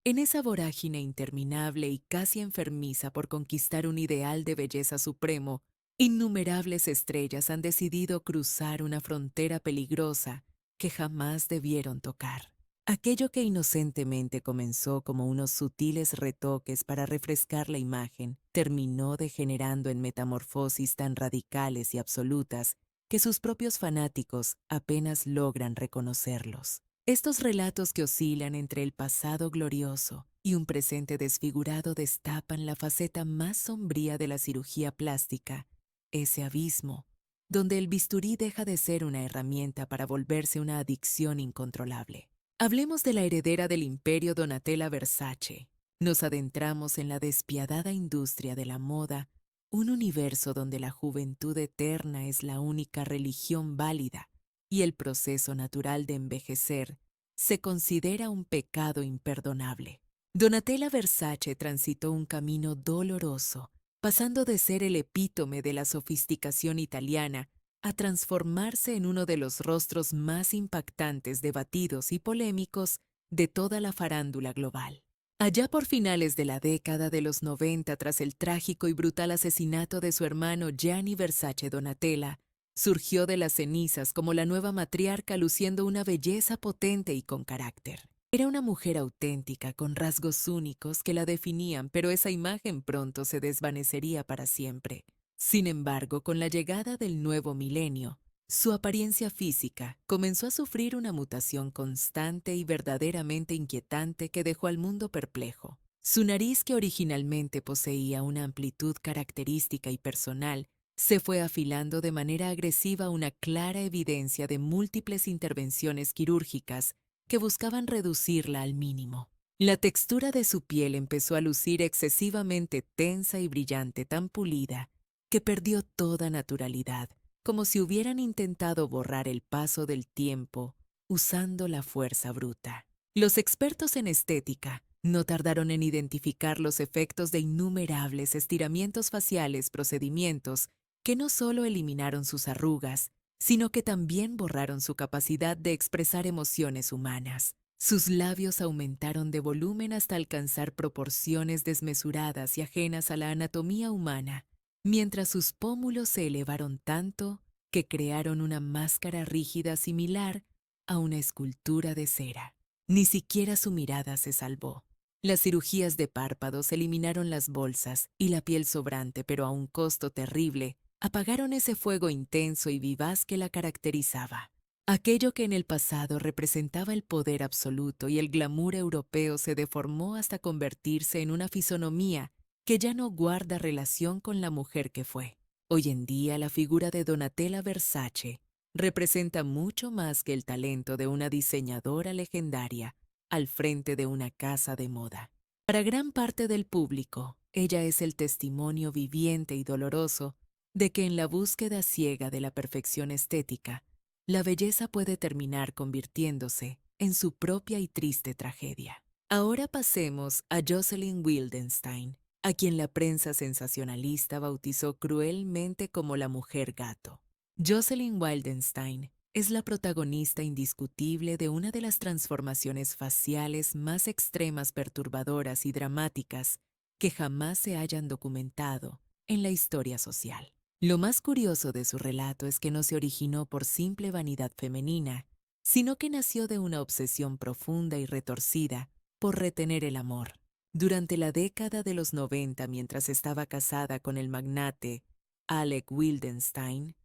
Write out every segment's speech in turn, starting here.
En esa vorágine interminable y casi enfermiza por conquistar un ideal de belleza supremo, innumerables estrellas han decidido cruzar una frontera peligrosa que jamás debieron tocar. Aquello que inocentemente comenzó como unos sutiles retoques para refrescar la imagen, terminó degenerando en metamorfosis tan radicales y absolutas que sus propios fanáticos apenas logran reconocerlos. Estos relatos que oscilan entre el pasado glorioso y un presente desfigurado destapan la faceta más sombría de la cirugía plástica, ese abismo, donde el bisturí deja de ser una herramienta para volverse una adicción incontrolable. Hablemos de la heredera del imperio Donatella Versace. Nos adentramos en la despiadada industria de la moda, un universo donde la juventud eterna es la única religión válida y el proceso natural de envejecer se considera un pecado imperdonable. Donatella Versace transitó un camino doloroso, pasando de ser el epítome de la sofisticación italiana a transformarse en uno de los rostros más impactantes, debatidos y polémicos de toda la farándula global. Allá por finales de la década de los 90, tras el trágico y brutal asesinato de su hermano Gianni Versace Donatella, surgió de las cenizas como la nueva matriarca luciendo una belleza potente y con carácter. Era una mujer auténtica, con rasgos únicos que la definían, pero esa imagen pronto se desvanecería para siempre. Sin embargo, con la llegada del nuevo milenio, su apariencia física comenzó a sufrir una mutación constante y verdaderamente inquietante que dejó al mundo perplejo. Su nariz, que originalmente poseía una amplitud característica y personal, se fue afilando de manera agresiva, una clara evidencia de múltiples intervenciones quirúrgicas que buscaban reducirla al mínimo. La textura de su piel empezó a lucir excesivamente tensa y brillante, tan pulida, que perdió toda naturalidad, como si hubieran intentado borrar el paso del tiempo usando la fuerza bruta. Los expertos en estética no tardaron en identificar los efectos de innumerables estiramientos faciales, procedimientos que no solo eliminaron sus arrugas, sino que también borraron su capacidad de expresar emociones humanas. Sus labios aumentaron de volumen hasta alcanzar proporciones desmesuradas y ajenas a la anatomía humana, mientras sus pómulos se elevaron tanto que crearon una máscara rígida similar a una escultura de cera. Ni siquiera su mirada se salvó. Las cirugías de párpados eliminaron las bolsas y la piel sobrante, pero a un costo terrible, apagaron ese fuego intenso y vivaz que la caracterizaba. Aquello que en el pasado representaba el poder absoluto y el glamour europeo se deformó hasta convertirse en una fisonomía que ya no guarda relación con la mujer que fue. Hoy en día, la figura de Donatella Versace representa mucho más que el talento de una diseñadora legendaria al frente de una casa de moda. Para gran parte del público, ella es el testimonio viviente y doloroso de que en la búsqueda ciega de la perfección estética, la belleza puede terminar convirtiéndose en su propia y triste tragedia. Ahora pasemos a Jocelyn Wildenstein, a quien la prensa sensacionalista bautizó cruelmente como la mujer gato. Jocelyn Wildenstein es la protagonista indiscutible de una de las transformaciones faciales más extremas, perturbadoras y dramáticas que jamás se hayan documentado en la historia social. Lo más curioso de su relato es que no se originó por simple vanidad femenina, sino que nació de una obsesión profunda y retorcida por retener el amor. Durante la década de los 90, mientras estaba casada con el magnate Alec Wildenstein,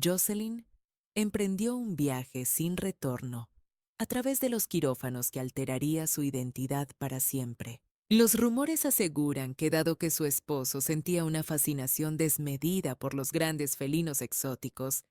Jocelyn emprendió un viaje sin retorno a través de los quirófanos que alteraría su identidad para siempre. Los rumores aseguran que, dado que su esposo sentía una fascinación desmedida por los grandes felinos exóticos,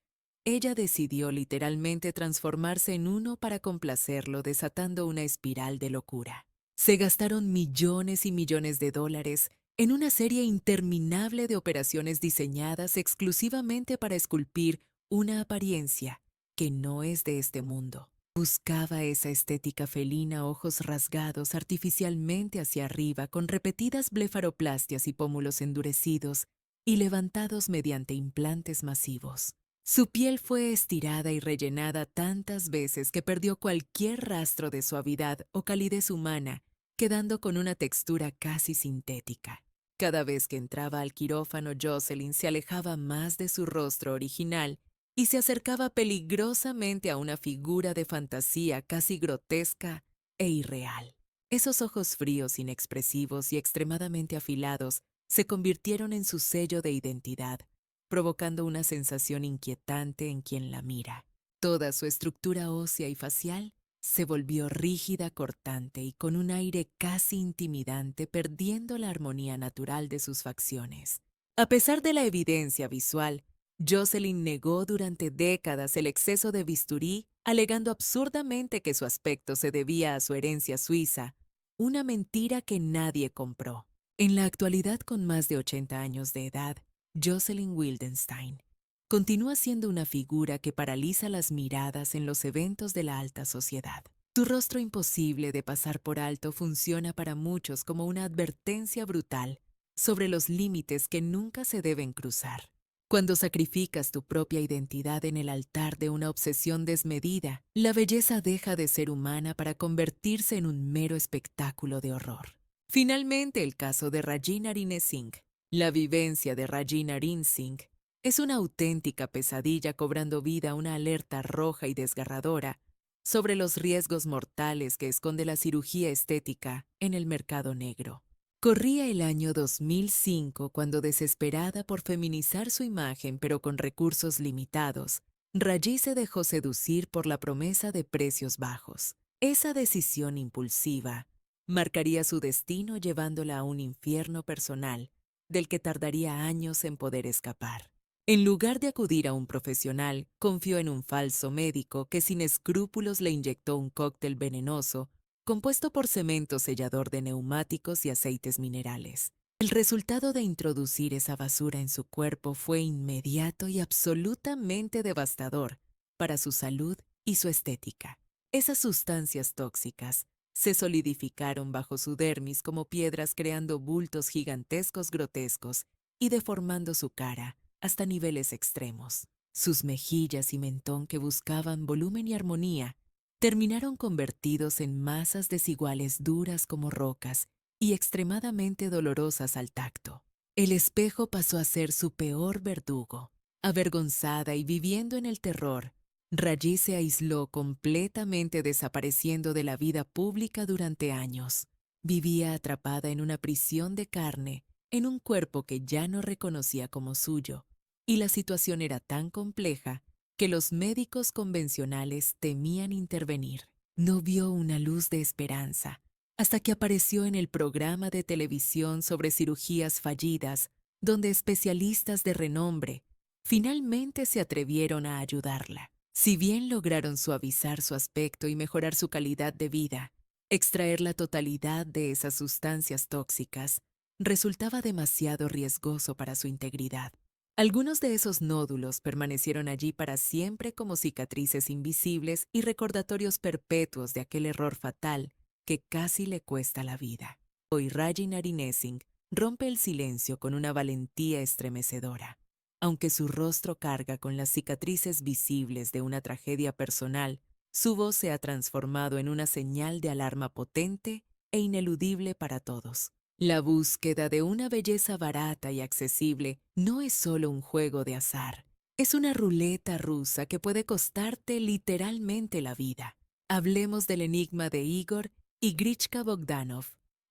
ella decidió literalmente transformarse en uno para complacerlo, desatando una espiral de locura. Se gastaron millones y millones de dólares en una serie interminable de operaciones diseñadas exclusivamente para esculpir una apariencia que no es de este mundo. Buscaba esa estética felina, ojos rasgados artificialmente hacia arriba, con repetidas blefaroplastias y pómulos endurecidos y levantados mediante implantes masivos. Su piel fue estirada y rellenada tantas veces que perdió cualquier rastro de suavidad o calidez humana quedando con una textura casi sintética. Cada vez que entraba al quirófano, Jocelyn se alejaba más de su rostro original y se acercaba peligrosamente a una figura de fantasía casi grotesca e irreal. Esos ojos fríos, inexpresivos y extremadamente afilados se convirtieron en su sello de identidad, provocando una sensación inquietante en quien la mira. Toda su estructura ósea y facial se volvió rígida, cortante y con un aire casi intimidante, perdiendo la armonía natural de sus facciones. A pesar de la evidencia visual, Jocelyn negó durante décadas el exceso de bisturí, alegando absurdamente que su aspecto se debía a su herencia suiza, una mentira que nadie compró. En la actualidad, con más de 80 años de edad, Jocelyn Wildenstein continúa siendo una figura que paraliza las miradas en los eventos de la alta sociedad. Su rostro imposible de pasar por alto funciona para muchos como una advertencia brutal sobre los límites que nunca se deben cruzar. Cuando sacrificas tu propia identidad en el altar de una obsesión desmedida, la belleza deja de ser humana para convertirse en un mero espectáculo de horror. Finalmente, el caso de Rajin Arine Singh. La vivencia de Rajin Arine Singh es una auténtica pesadilla, cobrando vida a una alerta roja y desgarradora sobre los riesgos mortales que esconde la cirugía estética en el mercado negro. Corría el año 2005 cuando, desesperada por feminizar su imagen pero con recursos limitados, Raji se dejó seducir por la promesa de precios bajos. Esa decisión impulsiva marcaría su destino, llevándola a un infierno personal del que tardaría años en poder escapar. En lugar de acudir a un profesional, confió en un falso médico que sin escrúpulos le inyectó un cóctel venenoso compuesto por cemento sellador de neumáticos y aceites minerales. El resultado de introducir esa basura en su cuerpo fue inmediato y absolutamente devastador para su salud y su estética. Esas sustancias tóxicas se solidificaron bajo su dermis como piedras, creando bultos gigantescos grotescos y deformando su cara hasta niveles extremos. Sus mejillas y mentón, que buscaban volumen y armonía, terminaron convertidos en masas desiguales, duras como rocas y extremadamente dolorosas al tacto. El espejo pasó a ser su peor verdugo. Avergonzada y viviendo en el terror, Raji se aisló completamente, desapareciendo de la vida pública durante años. Vivía atrapada en una prisión de carne, en un cuerpo que ya no reconocía como suyo, y la situación era tan compleja que los médicos convencionales temían intervenir. No vio una luz de esperanza hasta que apareció en el programa de televisión sobre cirugías fallidas, donde especialistas de renombre finalmente se atrevieron a ayudarla. Si bien lograron suavizar su aspecto y mejorar su calidad de vida, extraer la totalidad de esas sustancias tóxicas resultaba demasiado riesgoso para su integridad. Algunos de esos nódulos permanecieron allí para siempre como cicatrices invisibles y recordatorios perpetuos de aquel error fatal que casi le cuesta la vida. Hoy Rajin Arine Singh rompe el silencio con una valentía estremecedora. Aunque su rostro carga con las cicatrices visibles de una tragedia personal, su voz se ha transformado en una señal de alarma potente e ineludible para todos. La búsqueda de una belleza barata y accesible no es solo un juego de azar. Es una ruleta rusa que puede costarte literalmente la vida. Hablemos del enigma de Igor y Grichka Bogdanov.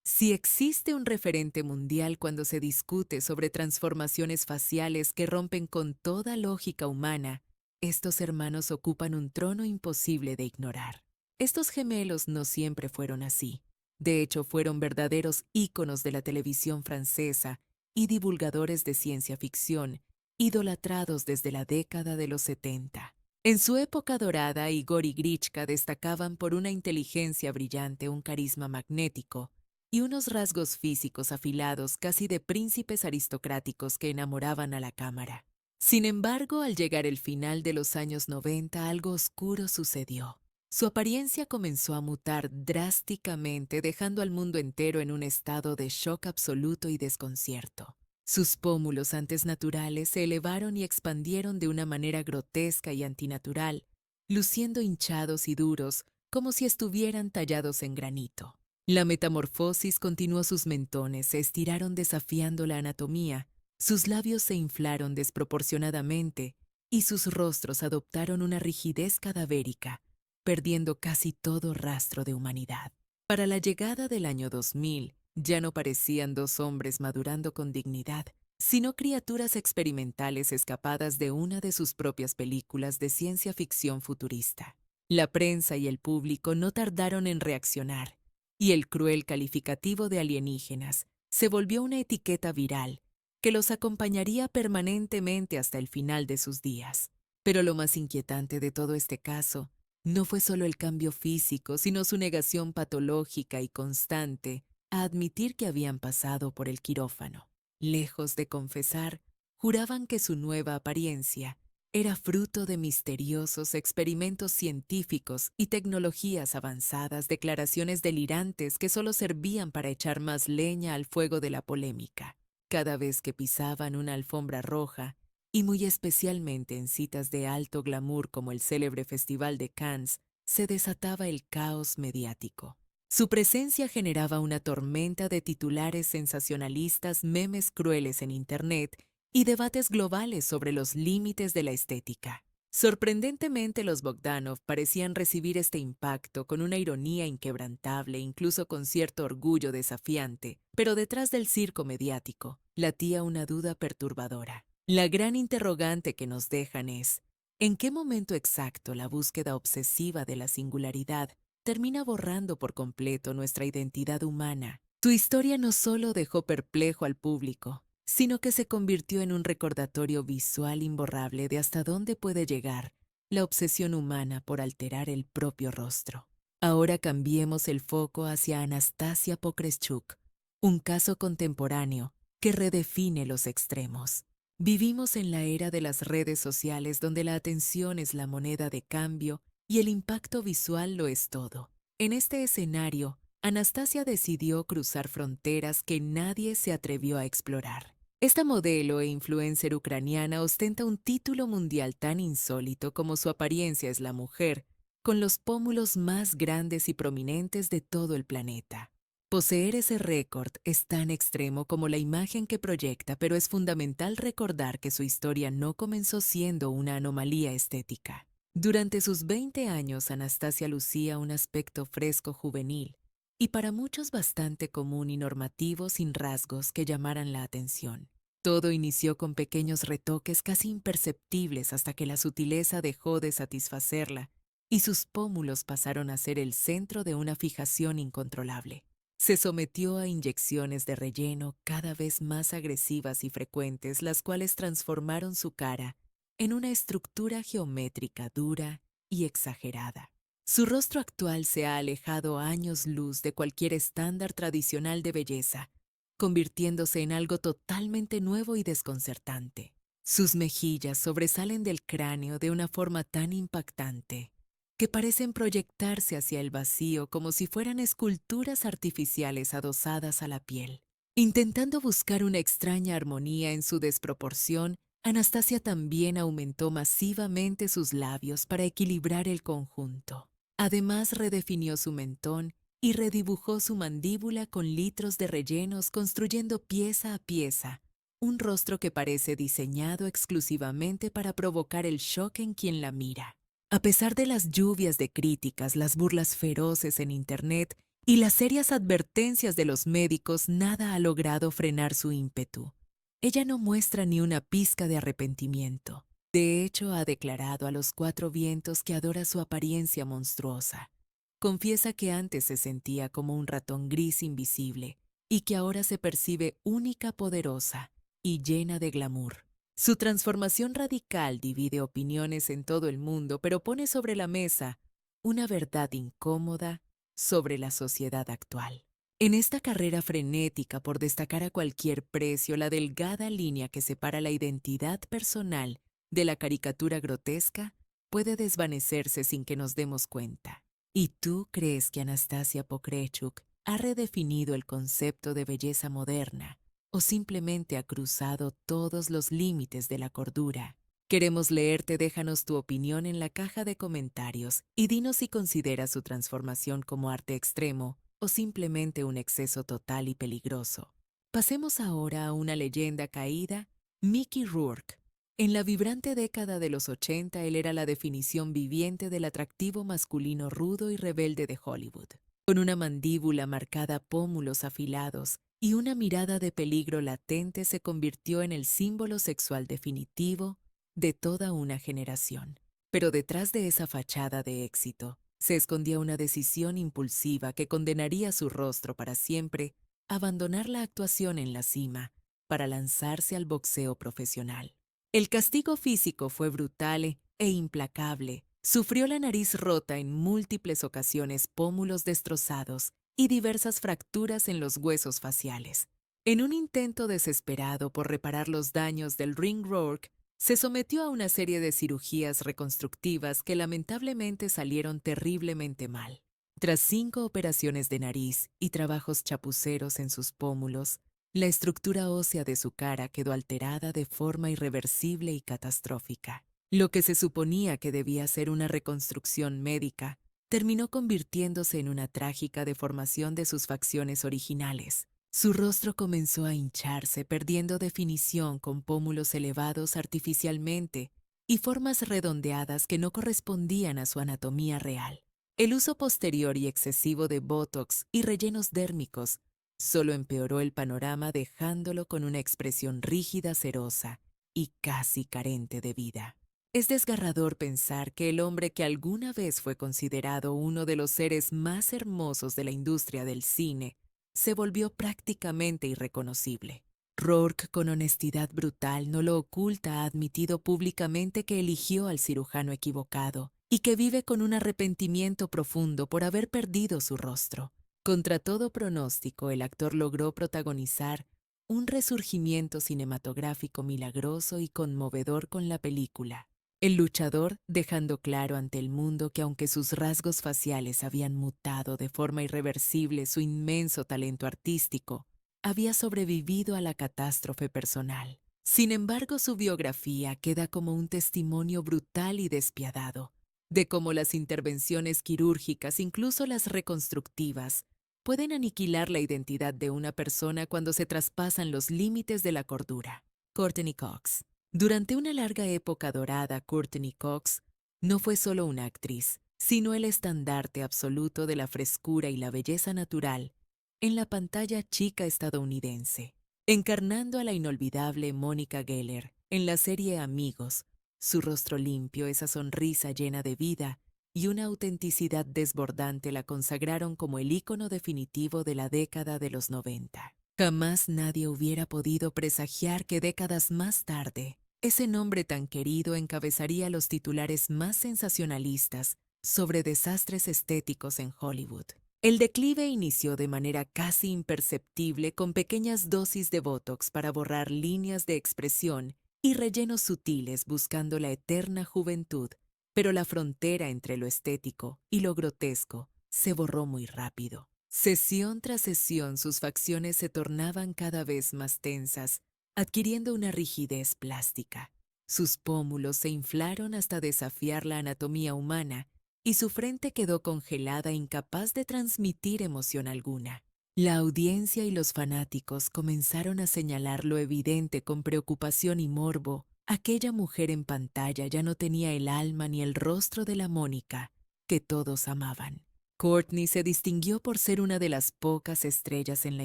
Si existe un referente mundial cuando se discute sobre transformaciones faciales que rompen con toda lógica humana, estos hermanos ocupan un trono imposible de ignorar. Estos gemelos no siempre fueron así. De hecho, fueron verdaderos íconos de la televisión francesa y divulgadores de ciencia ficción, idolatrados desde la década de los 70. En su época dorada, Igor y Grichka destacaban por una inteligencia brillante, un carisma magnético y unos rasgos físicos afilados, casi de príncipes aristocráticos que enamoraban a la cámara. Sin embargo, al llegar el final de los años 90, algo oscuro sucedió. Su apariencia comenzó a mutar drásticamente, dejando al mundo entero en un estado de shock absoluto y desconcierto. Sus pómulos, antes naturales, se elevaron y expandieron de una manera grotesca y antinatural, luciendo hinchados y duros como si estuvieran tallados en granito. La metamorfosis continuó, sus mentones se estiraron desafiando la anatomía, sus labios se inflaron desproporcionadamente y sus rostros adoptaron una rigidez cadavérica, perdiendo casi todo rastro de humanidad. Para la llegada del año 2000, ya no parecían dos hombres madurando con dignidad, sino criaturas experimentales escapadas de una de sus propias películas de ciencia ficción futurista. La prensa y el público no tardaron en reaccionar, y el cruel calificativo de alienígenas se volvió una etiqueta viral que los acompañaría permanentemente hasta el final de sus días. Pero lo más inquietante de todo este caso no fue solo el cambio físico, sino su negación patológica y constante a admitir que habían pasado por el quirófano. Lejos de confesar, juraban que su nueva apariencia era fruto de misteriosos experimentos científicos y tecnologías avanzadas, declaraciones delirantes que solo servían para echar más leña al fuego de la polémica. Cada vez que pisaban una alfombra roja, y muy especialmente en citas de alto glamour como el célebre Festival de Cannes, se desataba el caos mediático. Su presencia generaba una tormenta de titulares sensacionalistas, memes crueles en Internet y debates globales sobre los límites de la estética. Sorprendentemente, los Bogdanov parecían recibir este impacto con una ironía inquebrantable, incluso con cierto orgullo desafiante, pero detrás del circo mediático latía una duda perturbadora. La gran interrogante que nos dejan es, ¿en qué momento exacto la búsqueda obsesiva de la singularidad termina borrando por completo nuestra identidad humana? Su historia no solo dejó perplejo al público, sino que se convirtió en un recordatorio visual imborrable de hasta dónde puede llegar la obsesión humana por alterar el propio rostro. Ahora cambiemos el foco hacia Anastasia Pokreschuk, un caso contemporáneo que redefine los extremos. Vivimos en la era de las redes sociales donde la atención es la moneda de cambio y el impacto visual lo es todo. En este escenario, Anastasia decidió cruzar fronteras que nadie se atrevió a explorar. Esta modelo e influencer ucraniana ostenta un título mundial tan insólito como su apariencia es la mujer, con los pómulos más grandes y prominentes de todo el planeta. Poseer ese récord es tan extremo como la imagen que proyecta, pero es fundamental recordar que su historia no comenzó siendo una anomalía estética. Durante sus 20 años, Anastasia lucía un aspecto fresco juvenil, y para muchos bastante común y normativo, sin rasgos que llamaran la atención. Todo inició con pequeños retoques casi imperceptibles hasta que la sutileza dejó de satisfacerla y sus pómulos pasaron a ser el centro de una fijación incontrolable. Se sometió a inyecciones de relleno cada vez más agresivas y frecuentes, las cuales transformaron su cara en una estructura geométrica dura y exagerada. Su rostro actual se ha alejado años luz de cualquier estándar tradicional de belleza, convirtiéndose en algo totalmente nuevo y desconcertante. Sus mejillas sobresalen del cráneo de una forma tan impactante que parecen proyectarse hacia el vacío como si fueran esculturas artificiales adosadas a la piel. Intentando buscar una extraña armonía en su desproporción, Anastasia también aumentó masivamente sus labios para equilibrar el conjunto. Además, redefinió su mentón y redibujó su mandíbula con litros de rellenos, construyendo pieza a pieza un rostro que parece diseñado exclusivamente para provocar el shock en quien la mira. A pesar de las lluvias de críticas, las burlas feroces en Internet y las serias advertencias de los médicos, nada ha logrado frenar su ímpetu. Ella no muestra ni una pizca de arrepentimiento. De hecho, ha declarado a los cuatro vientos que adora su apariencia monstruosa. Confiesa que antes se sentía como un ratón gris invisible y que ahora se percibe única, poderosa y llena de glamour. Su transformación radical divide opiniones en todo el mundo, pero pone sobre la mesa una verdad incómoda sobre la sociedad actual. En esta carrera frenética por destacar a cualquier precio, la delgada línea que separa la identidad personal de la caricatura grotesca puede desvanecerse sin que nos demos cuenta. ¿Y tú crees que Anastasia Pokreschuk ha redefinido el concepto de belleza moderna o simplemente ha cruzado todos los límites de la cordura? Queremos leerte, déjanos tu opinión en la caja de comentarios y dinos si consideras su transformación como arte extremo o simplemente un exceso total y peligroso. Pasemos ahora a una leyenda caída, Mickey Rourke. En la vibrante década de los 80, él era la definición viviente del atractivo masculino rudo y rebelde de Hollywood. Con una mandíbula marcada, pómulos afilados y una mirada de peligro latente, se convirtió en el símbolo sexual definitivo de toda una generación. Pero detrás de esa fachada de éxito, se escondía una decisión impulsiva que condenaría su rostro para siempre, abandonar la actuación en la cima para lanzarse al boxeo profesional. El castigo físico fue brutal e implacable. Sufrió la nariz rota en múltiples ocasiones, pómulos destrozados y diversas fracturas en los huesos faciales. En un intento desesperado por reparar los daños del ring, Rourke se sometió a una serie de cirugías reconstructivas que lamentablemente salieron terriblemente mal. Tras 5 operaciones de nariz y trabajos chapuceros en sus pómulos, la estructura ósea de su cara quedó alterada de forma irreversible y catastrófica. Lo que se suponía que debía ser una reconstrucción médica, terminó convirtiéndose en una trágica deformación de sus facciones originales. Su rostro comenzó a hincharse, perdiendo definición, con pómulos elevados artificialmente y formas redondeadas que no correspondían a su anatomía real. El uso posterior y excesivo de Botox y rellenos dérmicos solo empeoró el panorama, dejándolo con una expresión rígida, cerosa y casi carente de vida. Es desgarrador pensar que el hombre que alguna vez fue considerado uno de los seres más hermosos de la industria del cine se volvió prácticamente irreconocible. Rourke, con honestidad brutal, no lo oculta, ha admitido públicamente que eligió al cirujano equivocado y que vive con un arrepentimiento profundo por haber perdido su rostro. Contra todo pronóstico, el actor logró protagonizar un resurgimiento cinematográfico milagroso y conmovedor con la película El luchador, dejando claro ante el mundo que aunque sus rasgos faciales habían mutado de forma irreversible, su inmenso talento artístico había sobrevivido a la catástrofe personal. Sin embargo, su biografía queda como un testimonio brutal y despiadado de cómo las intervenciones quirúrgicas, incluso las reconstructivas, pueden aniquilar la identidad de una persona cuando se traspasan los límites de la cordura. Courteney Cox. Durante una larga época dorada, Courteney Cox no fue solo una actriz, sino el estandarte absoluto de la frescura y la belleza natural en la pantalla chica estadounidense. Encarnando a la inolvidable Monica Geller en la serie Amigos, su rostro limpio, esa sonrisa llena de vida y una autenticidad desbordante la consagraron como el ícono definitivo de la década de los 90. Jamás nadie hubiera podido presagiar que décadas más tarde, ese nombre tan querido encabezaría los titulares más sensacionalistas sobre desastres estéticos en Hollywood. El declive inició de manera casi imperceptible, con pequeñas dosis de Botox para borrar líneas de expresión y rellenos sutiles buscando la eterna juventud, pero la frontera entre lo estético y lo grotesco se borró muy rápido. Sesión tras sesión, sus facciones se tornaban cada vez más tensas, adquiriendo una rigidez plástica. Sus pómulos se inflaron hasta desafiar la anatomía humana y su frente quedó congelada, incapaz de transmitir emoción alguna. La audiencia y los fanáticos comenzaron a señalar lo evidente con preocupación y morbo. Aquella mujer en pantalla ya no tenía el alma ni el rostro de la Mónica que todos amaban. Courtney se distinguió por ser una de las pocas estrellas en la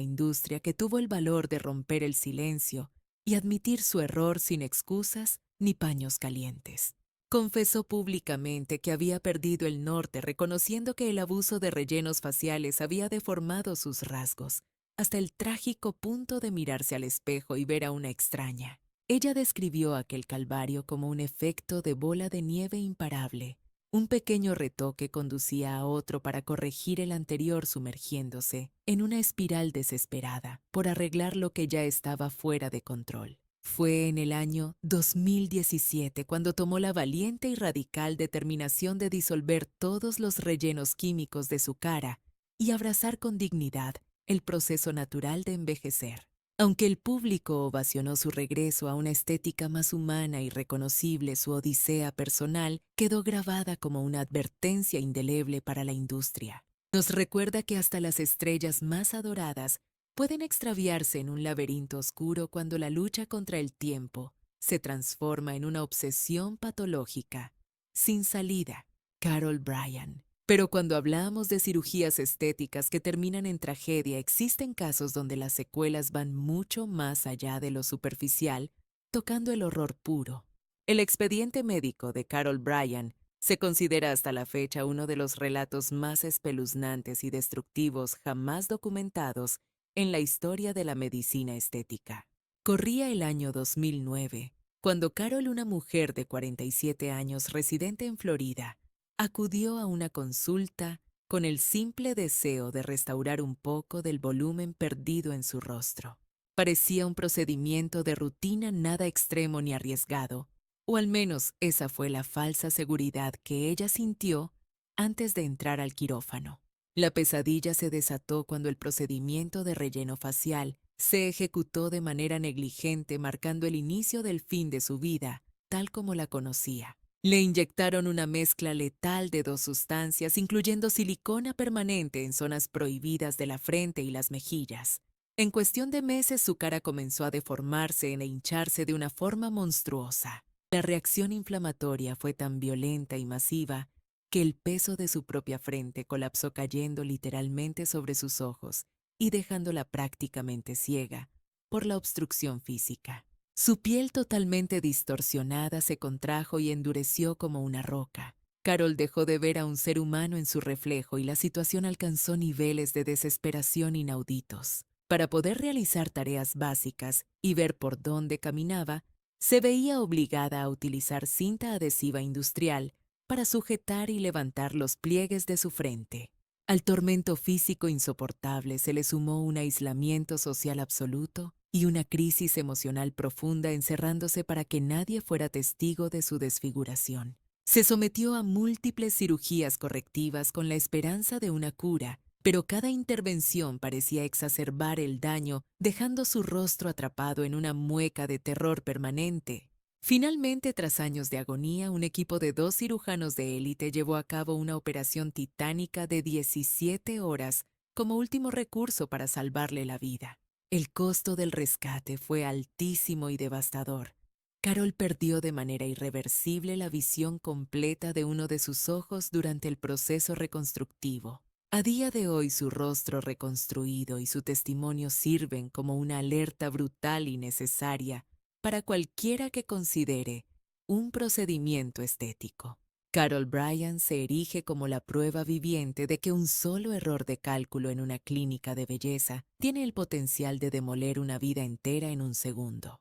industria que tuvo el valor de romper el silencio y admitir su error sin excusas ni paños calientes. Confesó públicamente que había perdido el norte, reconociendo que el abuso de rellenos faciales había deformado sus rasgos, hasta el trágico punto de mirarse al espejo y ver a una extraña. Ella describió aquel calvario como un efecto de bola de nieve imparable. Un pequeño retoque conducía a otro para corregir el anterior, sumergiéndose en una espiral desesperada por arreglar lo que ya estaba fuera de control. Fue en el año 2017 cuando tomó la valiente y radical determinación de disolver todos los rellenos químicos de su cara y abrazar con dignidad el proceso natural de envejecer. Aunque el público ovacionó su regreso a una estética más humana y reconocible, su odisea personal quedó grabada como una advertencia indeleble para la industria. Nos recuerda que hasta las estrellas más adoradas pueden extraviarse en un laberinto oscuro cuando la lucha contra el tiempo se transforma en una obsesión patológica, sin salida. Carol Bryan. Pero cuando hablamos de cirugías estéticas que terminan en tragedia, existen casos donde las secuelas van mucho más allá de lo superficial, tocando el horror puro. El expediente médico de Carol Bryan se considera hasta la fecha uno de los relatos más espeluznantes y destructivos jamás documentados en la historia de la medicina estética. Corría el año 2009, cuando Carol, una mujer de 47 años residente en Florida, acudió a una consulta con el simple deseo de restaurar un poco del volumen perdido en su rostro. Parecía un procedimiento de rutina nada extremo ni arriesgado, o al menos esa fue la falsa seguridad que ella sintió antes de entrar al quirófano. La pesadilla se desató cuando el procedimiento de relleno facial se ejecutó de manera negligente, marcando el inicio del fin de su vida, tal como la conocía. Le inyectaron una mezcla letal de dos sustancias, incluyendo silicona permanente en zonas prohibidas de la frente y las mejillas. En cuestión de meses, su cara comenzó a deformarse e hincharse de una forma monstruosa. La reacción inflamatoria fue tan violenta y masiva que el peso de su propia frente colapsó, cayendo literalmente sobre sus ojos y dejándola prácticamente ciega por la obstrucción física. Su piel, totalmente distorsionada, se contrajo y endureció como una roca. Carol dejó de ver a un ser humano en su reflejo y la situación alcanzó niveles de desesperación inauditos. Para poder realizar tareas básicas y ver por dónde caminaba, se veía obligada a utilizar cinta adhesiva industrial para sujetar y levantar los pliegues de su frente. Al tormento físico insoportable se le sumó un aislamiento social absoluto y una crisis emocional profunda, encerrándose para que nadie fuera testigo de su desfiguración. Se sometió a múltiples cirugías correctivas con la esperanza de una cura, pero cada intervención parecía exacerbar el daño, dejando su rostro atrapado en una mueca de terror permanente. Finalmente, tras años de agonía, un equipo de 2 cirujanos de élite llevó a cabo una operación titánica de 17 horas como último recurso para salvarle la vida. El costo del rescate fue altísimo y devastador. Carol perdió de manera irreversible la visión completa de uno de sus ojos durante el proceso reconstructivo. A día de hoy, su rostro reconstruido y su testimonio sirven como una alerta brutal y necesaria para cualquiera que considere un procedimiento estético. Carol Bryan se erige como la prueba viviente de que un solo error de cálculo en una clínica de belleza tiene el potencial de demoler una vida entera en un segundo.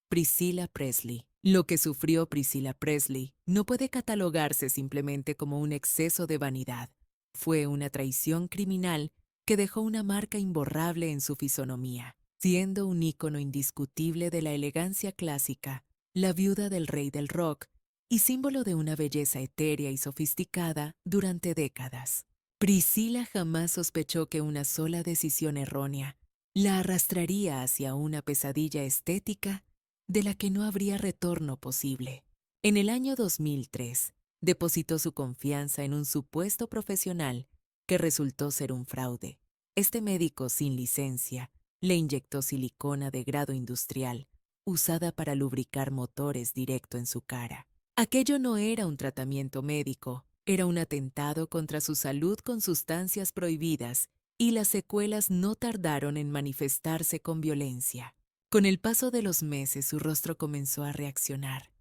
Priscilla Presley. Lo que sufrió Priscilla Presley no puede catalogarse simplemente como un exceso de vanidad. Fue una traición criminal que dejó una marca imborrable en su fisonomía. Siendo un ícono indiscutible de la elegancia clásica, la viuda del rey del rock y símbolo de una belleza etérea y sofisticada durante décadas. Priscilla jamás sospechó que una sola decisión errónea la arrastraría hacia una pesadilla estética de la que no habría retorno posible. En el año 2003, depositó su confianza en un supuesto profesional que resultó ser un fraude. Este médico sin licencia le inyectó silicona de grado industrial, usada para lubricar motores directo en su cara. Aquello no era un tratamiento médico, era un atentado contra su salud con sustancias prohibidas, y las secuelas no tardaron en manifestarse con violencia. Con el paso de los meses, su rostro comenzó a reaccionar.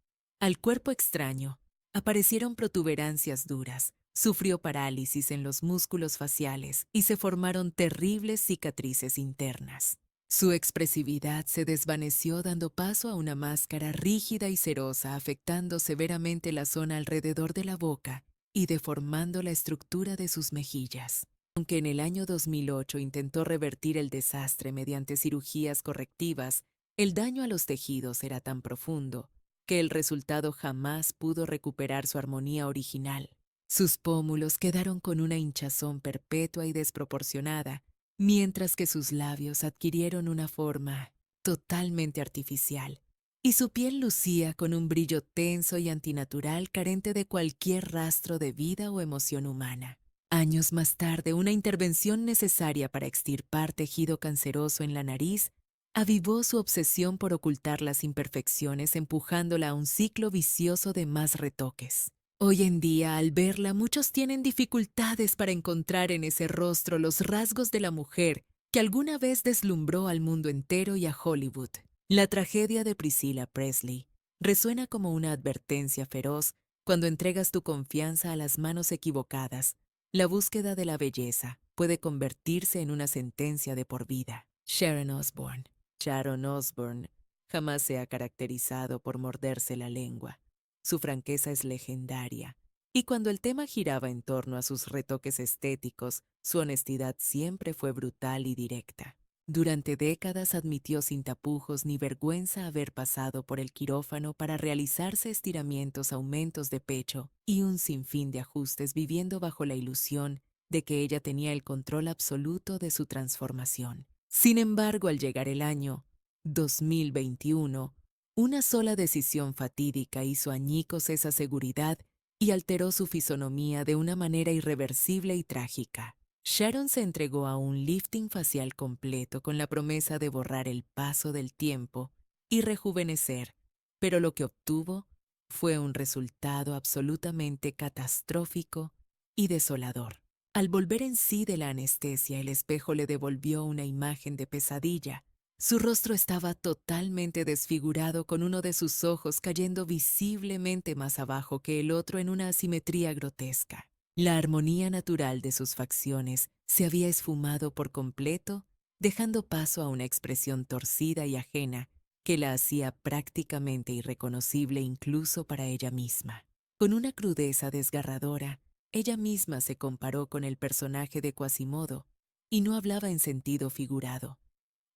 Al cuerpo extraño aparecieron protuberancias duras, sufrió parálisis en los músculos faciales y se formaron terribles cicatrices internas. Su expresividad se desvaneció, dando paso a una máscara rígida y cerosa, afectando severamente la zona alrededor de la boca y deformando la estructura de sus mejillas. Aunque en el año 2008 intentó revertir el desastre mediante cirugías correctivas, el daño a los tejidos era tan profundo que el resultado jamás pudo recuperar su armonía original. Sus pómulos quedaron con una hinchazón perpetua y desproporcionada, mientras que sus labios adquirieron una forma totalmente artificial, y su piel lucía con un brillo tenso y antinatural, carente de cualquier rastro de vida o emoción humana. Años más tarde, una intervención necesaria para extirpar tejido canceroso en la nariz avivó su obsesión por ocultar las imperfecciones, empujándola a un ciclo vicioso de más retoques. Hoy en día, al verla, muchos tienen dificultades para encontrar en ese rostro los rasgos de la mujer que alguna vez deslumbró al mundo entero y a Hollywood. La tragedia de Priscilla Presley resuena como una advertencia feroz cuando entregas tu confianza a las manos equivocadas. La búsqueda de la belleza puede convertirse en una sentencia de por vida. Sharon Osbourne jamás se ha caracterizado por morderse la lengua. Su franqueza es legendaria, y cuando el tema giraba en torno a sus retoques estéticos, su honestidad siempre fue brutal y directa. Durante décadas admitió sin tapujos ni vergüenza haber pasado por el quirófano para realizarse estiramientos, aumentos de pecho y un sinfín de ajustes, viviendo bajo la ilusión de que ella tenía el control absoluto de su transformación. Sin embargo, al llegar el año 2021, una sola decisión fatídica hizo añicos esa seguridad y alteró su fisonomía de una manera irreversible y trágica. Sharon se entregó a un lifting facial completo con la promesa de borrar el paso del tiempo y rejuvenecer, pero lo que obtuvo fue un resultado absolutamente catastrófico y desolador. Al volver en sí de la anestesia, el espejo le devolvió una imagen de pesadilla. Su rostro estaba totalmente desfigurado, con uno de sus ojos cayendo visiblemente más abajo que el otro en una asimetría grotesca. La armonía natural de sus facciones se había esfumado por completo, dejando paso a una expresión torcida y ajena que la hacía prácticamente irreconocible incluso para ella misma. Con una crudeza desgarradora, ella misma se comparó con el personaje de Quasimodo, y no hablaba en sentido figurado.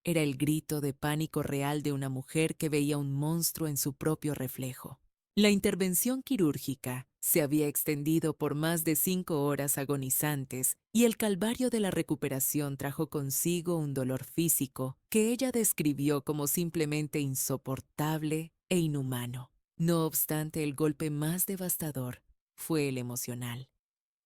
Era el grito de pánico real de una mujer que veía un monstruo en su propio reflejo. La intervención quirúrgica se había extendido por más de 5 horas agonizantes, y el calvario de la recuperación trajo consigo un dolor físico que ella describió como simplemente insoportable e inhumano. No obstante, el golpe más devastador fue el emocional.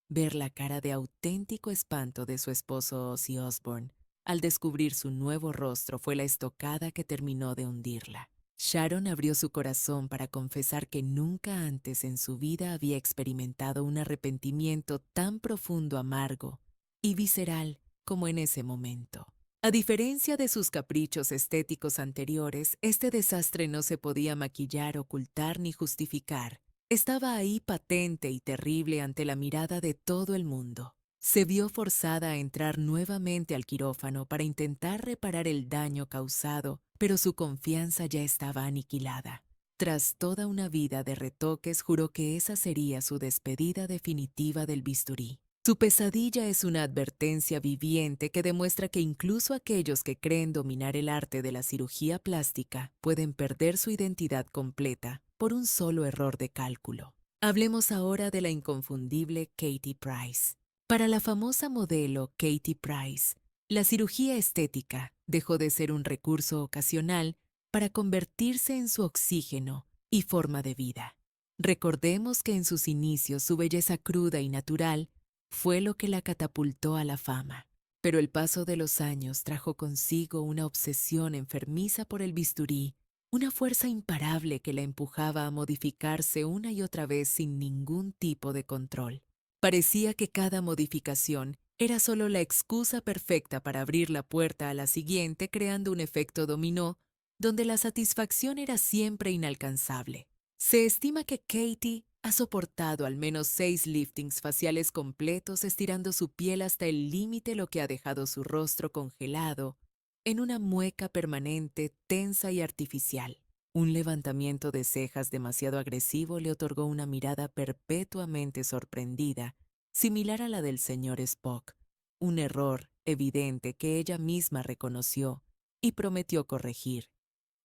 Ver la cara de auténtico espanto de su esposo Ozzy Osbourne al descubrir su nuevo rostro fue la estocada que terminó de hundirla. Sharon abrió su corazón para confesar que nunca antes en su vida había experimentado un arrepentimiento tan profundo, amargo y visceral como en ese momento. A diferencia de sus caprichos estéticos anteriores, este desastre no se podía maquillar, ocultar ni justificar. Estaba ahí, patente y terrible ante la mirada de todo el mundo. Se vio forzada a entrar nuevamente al quirófano para intentar reparar el daño causado, pero su confianza ya estaba aniquilada. Tras toda una vida de retoques, juró que esa sería su despedida definitiva del bisturí. Su pesadilla es una advertencia viviente que demuestra que incluso aquellos que creen dominar el arte de la cirugía plástica pueden perder su identidad completa por un solo error de cálculo. Hablemos ahora de la inconfundible Katie Price. Para la famosa modelo Katie Price, la cirugía estética dejó de ser un recurso ocasional para convertirse en su oxígeno y forma de vida. Recordemos que en sus inicios su belleza cruda y natural fue lo que la catapultó a la fama, pero el paso de los años trajo consigo una obsesión enfermiza por el bisturí, una fuerza imparable que la empujaba a modificarse una y otra vez sin ningún tipo de control. Parecía que cada modificación era solo la excusa perfecta para abrir la puerta a la siguiente, creando un efecto dominó donde la satisfacción era siempre inalcanzable. Se estima que Katie ha soportado al menos 6 liftings faciales completos, estirando su piel hasta el límite, lo que ha dejado su rostro congelado en una mueca permanente, tensa y artificial. Un levantamiento de cejas demasiado agresivo le otorgó una mirada perpetuamente sorprendida, similar a la del señor Spock, un error evidente que ella misma reconoció y prometió corregir,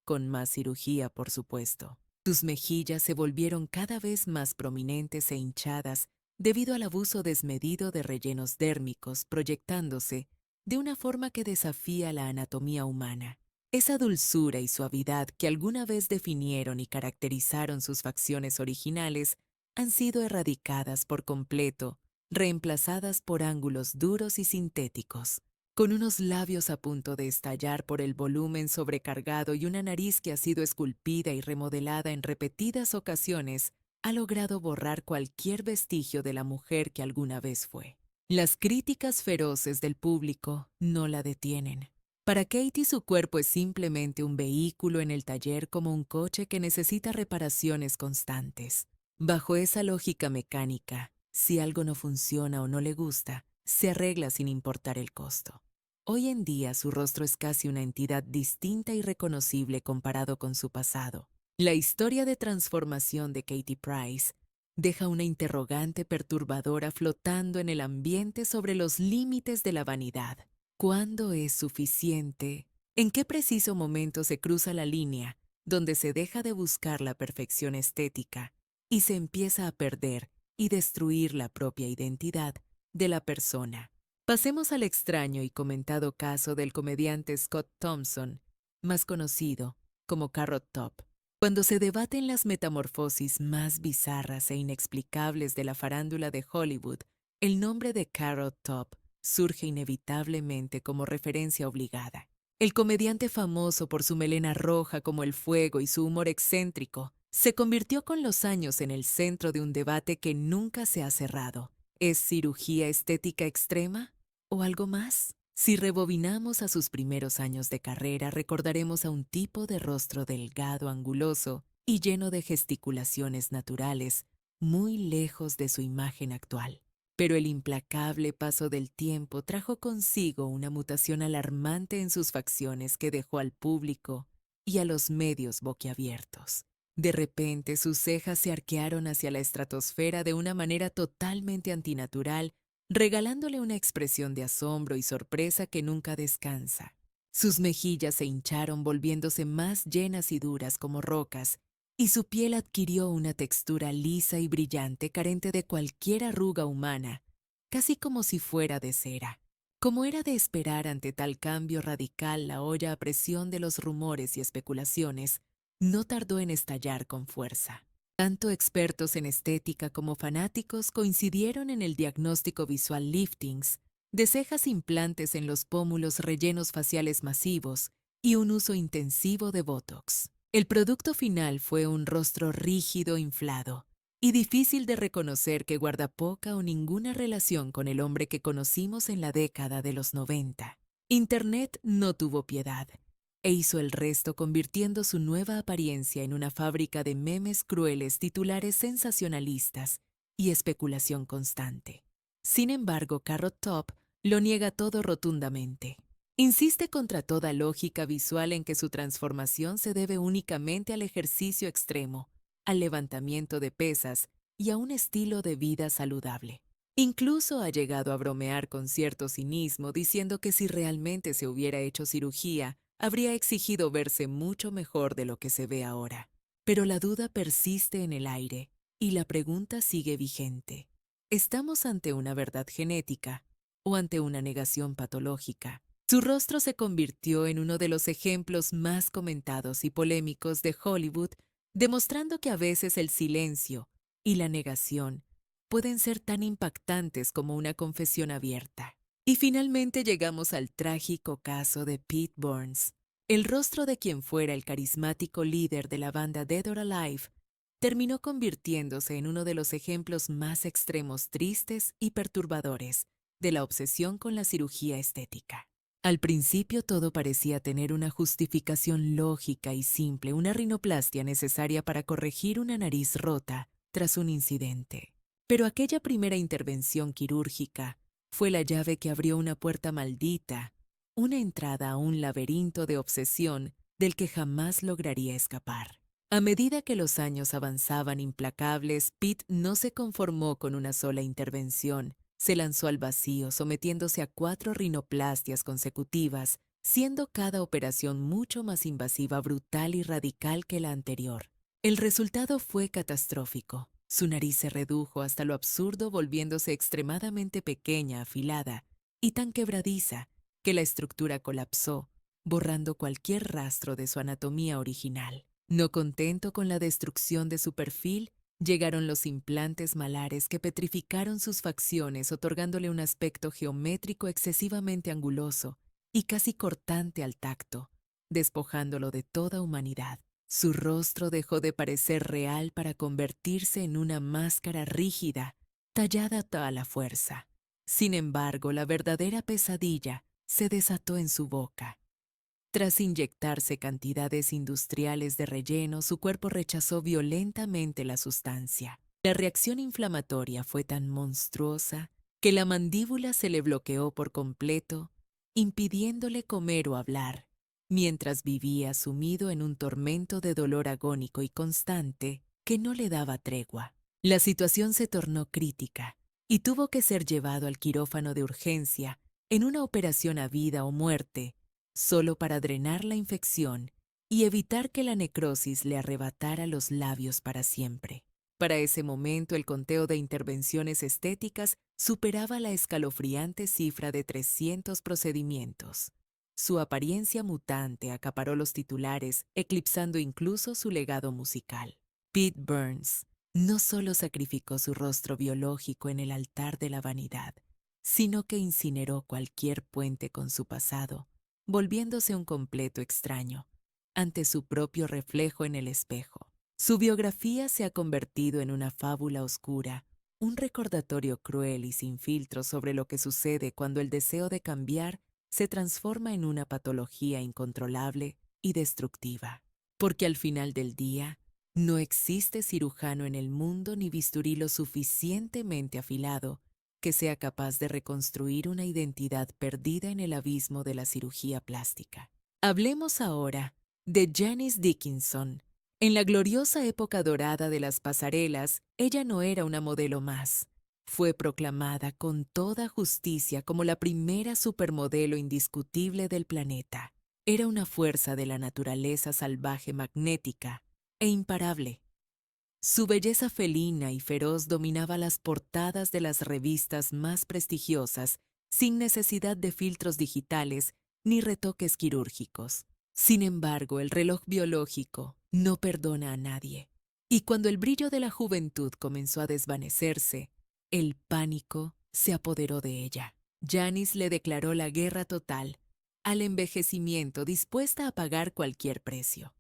con más cirugía, por supuesto. Sus mejillas se volvieron cada vez más prominentes e hinchadas debido al abuso desmedido de rellenos dérmicos, proyectándose de una forma que desafía la anatomía humana. Esa dulzura y suavidad que alguna vez definieron y caracterizaron sus facciones originales han sido erradicadas por completo reemplazadas por ángulos duros y sintéticos, con unos labios a punto de estallar por el volumen sobrecargado y una nariz que ha sido esculpida y remodelada en repetidas ocasiones, ha logrado borrar cualquier vestigio de la mujer que alguna vez fue. Las críticas feroces del público no la detienen. Para Katie, su cuerpo es simplemente un vehículo en el taller, como un coche que necesita reparaciones constantes. Bajo esa lógica mecánica, si algo no funciona o no le gusta, se arregla sin importar el costo. Hoy en día su rostro es casi una entidad distinta y reconocible comparado con su pasado. La historia de transformación de Katie Price deja una interrogante perturbadora flotando en el ambiente sobre los límites de la vanidad. ¿Cuándo es suficiente? ¿En qué preciso momento se cruza la línea donde se deja de buscar la perfección estética y se empieza a perder y destruir la propia identidad de la persona? Pasemos al extraño y comentado caso del comediante Scott Thompson, más conocido como Carrot Top. Cuando se debaten las metamorfosis más bizarras e inexplicables de la farándula de Hollywood, el nombre de Carrot Top surge inevitablemente como referencia obligada. El comediante, famoso por su melena roja como el fuego y su humor excéntrico, se convirtió con los años en el centro de un debate que nunca se ha cerrado. ¿Es cirugía estética extrema o algo más? Si rebobinamos a sus primeros años de carrera, recordaremos a un tipo de rostro delgado, anguloso y lleno de gesticulaciones naturales, muy lejos de su imagen actual. Pero el implacable paso del tiempo trajo consigo una mutación alarmante en sus facciones que dejó al público y a los medios boquiabiertos. De repente sus cejas se arquearon hacia la estratosfera de una manera totalmente antinatural, regalándole una expresión de asombro y sorpresa que nunca descansa. Sus mejillas se hincharon, volviéndose más llenas y duras como rocas, y su piel adquirió una textura lisa y brillante, carente de cualquier arruga humana, casi como si fuera de cera. Como era de esperar ante tal cambio radical, la olla a presión de los rumores y especulaciones no tardó en estallar con fuerza. Tanto expertos en estética como fanáticos coincidieron en el diagnóstico visual: liftings, de cejas, implantes en los pómulos, rellenos faciales masivos y un uso intensivo de Botox. El producto final fue un rostro rígido, inflado y difícil de reconocer, que guarda poca o ninguna relación con el hombre que conocimos en la década de los 90. Internet no tuvo piedad e hizo el resto, convirtiendo su nueva apariencia en una fábrica de memes crueles, titulares sensacionalistas y especulación constante. Sin embargo, Carrot Top lo niega todo rotundamente. Insiste contra toda lógica visual en que su transformación se debe únicamente al ejercicio extremo, al levantamiento de pesas y a un estilo de vida saludable. Incluso ha llegado a bromear con cierto cinismo, diciendo que si realmente se hubiera hecho cirugía, habría exigido verse mucho mejor de lo que se ve ahora. Pero la duda persiste en el aire y la pregunta sigue vigente. ¿Estamos ante una verdad genética o ante una negación patológica? Su rostro se convirtió en uno de los ejemplos más comentados y polémicos de Hollywood, demostrando que a veces el silencio y la negación pueden ser tan impactantes como una confesión abierta. Y finalmente llegamos al trágico caso de Pete Burns. El rostro de quien fuera el carismático líder de la banda Dead or Alive terminó convirtiéndose en uno de los ejemplos más extremos, tristes y perturbadores de la obsesión con la cirugía estética. Al principio todo parecía tener una justificación lógica y simple: una rinoplastia necesaria para corregir una nariz rota tras un incidente. Pero aquella primera intervención quirúrgica fue la llave que abrió una puerta maldita, una entrada a un laberinto de obsesión del que jamás lograría escapar. A medida que los años avanzaban implacables, Pete no se conformó con una sola intervención. Se lanzó al vacío, sometiéndose a 4 rinoplastias consecutivas, siendo cada operación mucho más invasiva, brutal y radical que la anterior. El resultado fue catastrófico. Su nariz se redujo hasta lo absurdo, volviéndose extremadamente pequeña, afilada y tan quebradiza que la estructura colapsó, borrando cualquier rastro de su anatomía original. No contento con la destrucción de su perfil, Llegaron los implantes malares que petrificaron sus facciones, otorgándole un aspecto geométrico excesivamente anguloso y casi cortante al tacto, despojándolo de toda humanidad. Su rostro dejó de parecer real para convertirse en una máscara rígida, tallada a toda la fuerza. Sin embargo, la verdadera pesadilla se desató en su boca. Tras inyectarse cantidades industriales de relleno, su cuerpo rechazó violentamente la sustancia. La reacción inflamatoria fue tan monstruosa que la mandíbula se le bloqueó por completo, impidiéndole comer o hablar, mientras vivía sumido en un tormento de dolor agónico y constante que no le daba tregua. La situación se tornó crítica y tuvo que ser llevado al quirófano de urgencia en una operación a vida o muerte, solo para drenar la infección y evitar que la necrosis le arrebatara los labios para siempre. Para ese momento, el conteo de intervenciones estéticas superaba la escalofriante cifra de 300 procedimientos. Su apariencia mutante acaparó los titulares, eclipsando incluso su legado musical. Pete Burns no solo sacrificó su rostro biológico en el altar de la vanidad, sino que incineró cualquier puente con su pasado, volviéndose un completo extraño ante su propio reflejo en el espejo. Su biografía se ha convertido en una fábula oscura, un recordatorio cruel y sin filtro sobre lo que sucede cuando el deseo de cambiar se transforma en una patología incontrolable y destructiva. Porque al final del día, no existe cirujano en el mundo ni bisturí lo suficientemente afilado que sea capaz de reconstruir una identidad perdida en el abismo de la cirugía plástica. Hablemos ahora de Janice Dickinson. En la gloriosa época dorada de las pasarelas, ella no era una modelo más. Fue proclamada con toda justicia como la primera supermodelo indiscutible del planeta. Era una fuerza de la naturaleza salvaje magnética e imparable. Su belleza felina y feroz dominaba las portadas de las revistas más prestigiosas, sin necesidad de filtros digitales ni retoques quirúrgicos. Sin embargo, el reloj biológico no perdona a nadie. Y cuando el brillo de la juventud comenzó a desvanecerse, el pánico se apoderó de ella. Janice le declaró la guerra total al envejecimiento, dispuesta a pagar cualquier precio.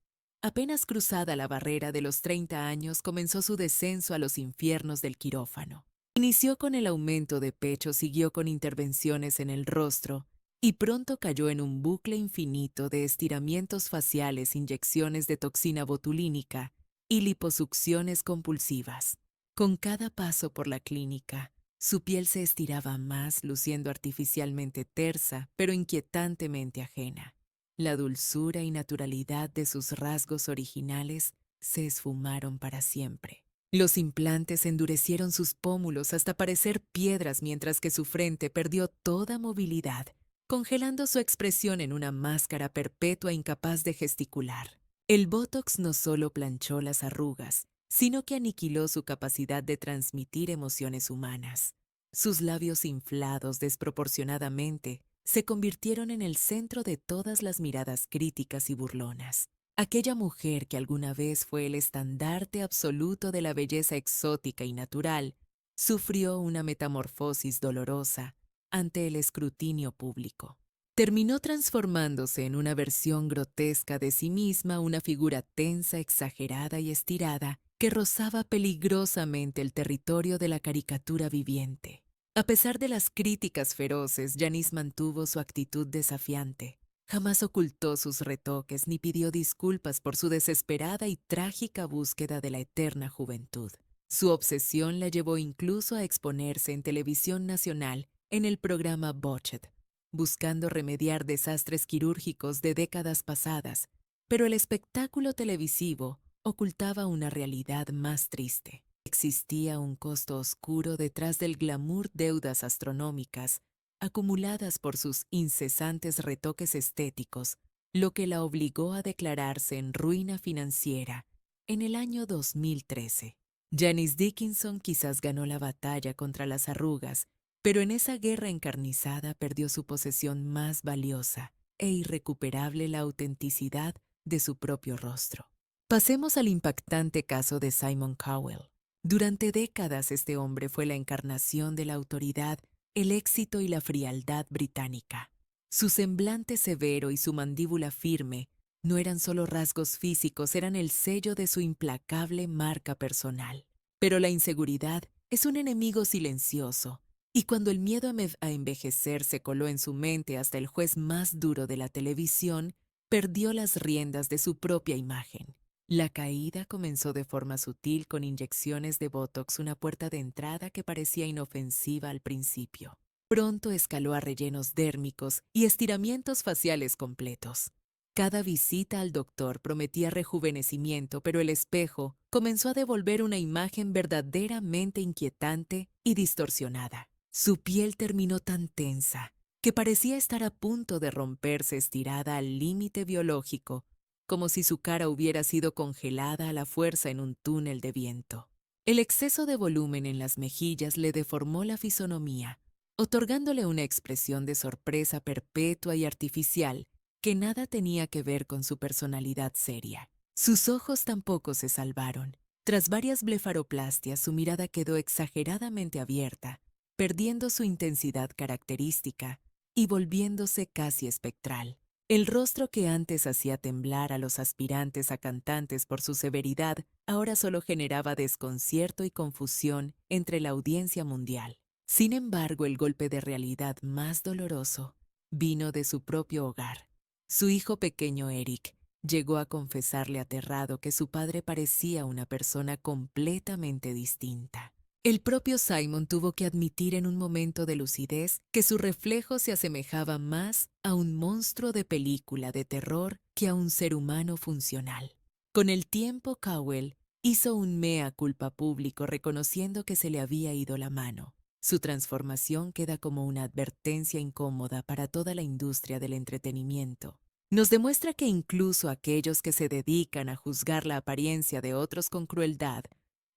Apenas cruzada la barrera de los 30 años, comenzó su descenso a los infiernos del quirófano. Inició con el aumento de pecho, siguió con intervenciones en el rostro y pronto cayó en un bucle infinito de estiramientos faciales, inyecciones de toxina botulínica y liposucciones compulsivas. Con cada paso por la clínica, su piel se estiraba más, luciendo artificialmente tersa, pero inquietantemente ajena. La dulzura y naturalidad de sus rasgos originales se esfumaron para siempre. Los implantes endurecieron sus pómulos hasta parecer piedras, mientras que su frente perdió toda movilidad, congelando su expresión en una máscara perpetua incapaz de gesticular. El Botox no solo planchó las arrugas, sino que aniquiló su capacidad de transmitir emociones humanas. Sus labios inflados desproporcionadamente se convirtieron en el centro de todas las miradas críticas y burlonas. Aquella mujer que alguna vez fue el estandarte absoluto de la belleza exótica y natural, sufrió una metamorfosis dolorosa ante el escrutinio público. Terminó transformándose en una versión grotesca de sí misma, una figura tensa, exagerada y estirada que rozaba peligrosamente el territorio de la caricatura viviente. A pesar de las críticas feroces, Janice mantuvo su actitud desafiante. Jamás ocultó sus retoques ni pidió disculpas por su desesperada y trágica búsqueda de la eterna juventud. Su obsesión la llevó incluso a exponerse en televisión nacional en el programa Botched, buscando remediar desastres quirúrgicos de décadas pasadas, pero el espectáculo televisivo ocultaba una realidad más triste. Existía un costo oscuro detrás del glamour, deudas astronómicas acumuladas por sus incesantes retoques estéticos, lo que la obligó a declararse en ruina financiera en el año 2013. Janice Dickinson quizás ganó la batalla contra las arrugas, pero en esa guerra encarnizada perdió su posesión más valiosa e irrecuperable, la autenticidad de su propio rostro. Pasemos al impactante caso de Simon Cowell. Durante décadas este hombre fue la encarnación de la autoridad, el éxito y la frialdad británica. Su semblante severo y su mandíbula firme no eran solo rasgos físicos, eran el sello de su implacable marca personal. Pero la inseguridad es un enemigo silencioso, y cuando el miedo a envejecer se coló en su mente hasta el juez más duro de la televisión, perdió las riendas de su propia imagen. La caída comenzó de forma sutil con inyecciones de Botox, una puerta de entrada que parecía inofensiva al principio. Pronto escaló a rellenos dérmicos y estiramientos faciales completos. Cada visita al doctor prometía rejuvenecimiento, pero el espejo comenzó a devolver una imagen verdaderamente inquietante y distorsionada. Su piel terminó tan tensa que parecía estar a punto de romperse estirada al límite biológico, como si su cara hubiera sido congelada a la fuerza en un túnel de viento. El exceso de volumen en las mejillas le deformó la fisonomía, otorgándole una expresión de sorpresa perpetua y artificial que nada tenía que ver con su personalidad seria. Sus ojos tampoco se salvaron. Tras varias blefaroplastias, su mirada quedó exageradamente abierta, perdiendo su intensidad característica y volviéndose casi espectral. El rostro que antes hacía temblar a los aspirantes a cantantes por su severidad, ahora solo generaba desconcierto y confusión entre la audiencia mundial. Sin embargo, el golpe de realidad más doloroso vino de su propio hogar. Su hijo pequeño Eric llegó a confesarle aterrado que su padre parecía una persona completamente distinta. El propio Simon tuvo que admitir en un momento de lucidez que su reflejo se asemejaba más a un monstruo de película de terror que a un ser humano funcional. Con el tiempo, Cowell hizo un mea culpa público reconociendo que se le había ido la mano. Su transformación queda como una advertencia incómoda para toda la industria del entretenimiento. Nos demuestra que incluso aquellos que se dedican a juzgar la apariencia de otros con crueldad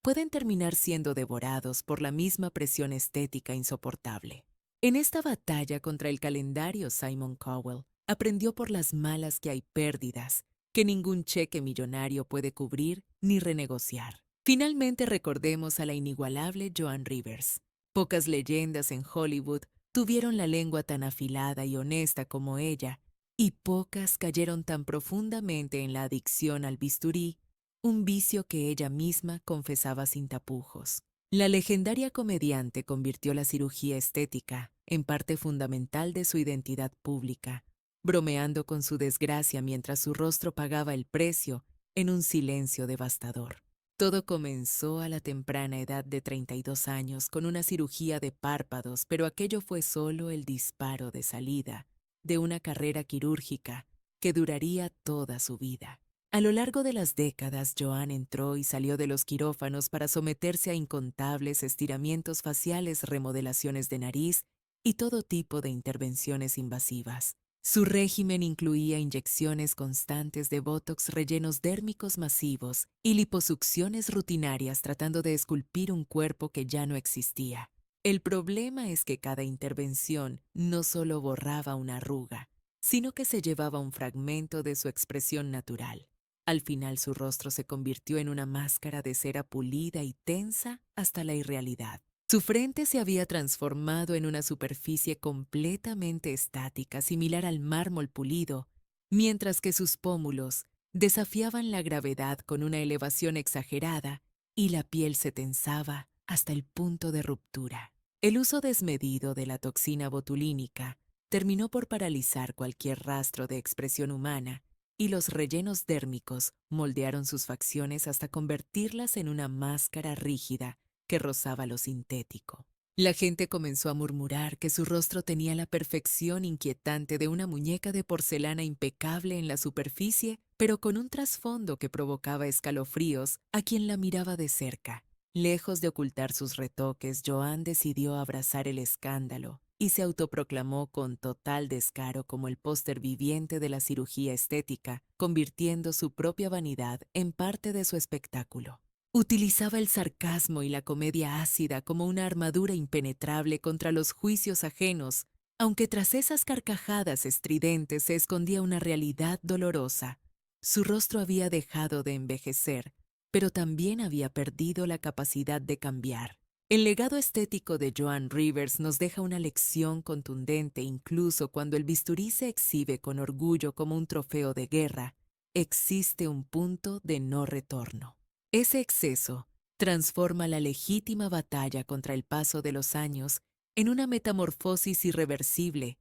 pueden terminar siendo devorados por la misma presión estética insoportable. En esta batalla contra el calendario, Simon Cowell aprendió por las malas que hay pérdidas, que ningún cheque millonario puede cubrir ni renegociar. Finalmente recordemos a la inigualable Joan Rivers. Pocas leyendas en Hollywood tuvieron la lengua tan afilada y honesta como ella, y pocas cayeron tan profundamente en la adicción al bisturí, un vicio que ella misma confesaba sin tapujos. La legendaria comediante convirtió la cirugía estética en parte fundamental de su identidad pública, bromeando con su desgracia mientras su rostro pagaba el precio en un silencio devastador. Todo comenzó a la temprana edad de 32 años con una cirugía de párpados, pero aquello fue solo el disparo de salida de una carrera quirúrgica que duraría toda su vida. A lo largo de las décadas, Joan entró y salió de los quirófanos para someterse a incontables estiramientos faciales, remodelaciones de nariz y todo tipo de intervenciones invasivas. Su régimen incluía inyecciones constantes de Botox, rellenos dérmicos masivos y liposucciones rutinarias tratando de esculpir un cuerpo que ya no existía. El problema es que cada intervención no solo borraba una arruga, sino que se llevaba un fragmento de su expresión natural. Al final su rostro se convirtió en una máscara de cera pulida y tensa hasta la irrealidad. Su frente se había transformado en una superficie completamente estática, similar al mármol pulido, mientras que sus pómulos desafiaban la gravedad con una elevación exagerada y la piel se tensaba hasta el punto de ruptura. El uso desmedido de la toxina botulínica terminó por paralizar cualquier rastro de expresión humana, y los rellenos dérmicos moldearon sus facciones hasta convertirlas en una máscara rígida que rozaba lo sintético. La gente comenzó a murmurar que su rostro tenía la perfección inquietante de una muñeca de porcelana impecable en la superficie, pero con un trasfondo que provocaba escalofríos a quien la miraba de cerca. Lejos de ocultar sus retoques, Joan decidió abrazar el escándalo y se autoproclamó con total descaro como el póster viviente de la cirugía estética, convirtiendo su propia vanidad en parte de su espectáculo. Utilizaba el sarcasmo y la comedia ácida como una armadura impenetrable contra los juicios ajenos, aunque tras esas carcajadas estridentes se escondía una realidad dolorosa. Su rostro había dejado de envejecer, pero también había perdido la capacidad de cambiar. El legado estético de Joan Rivers nos deja una lección contundente incluso cuando el bisturí se exhibe con orgullo como un trofeo de guerra. Existe un punto de no retorno. Ese exceso transforma la legítima batalla contra el paso de los años en una metamorfosis irreversible,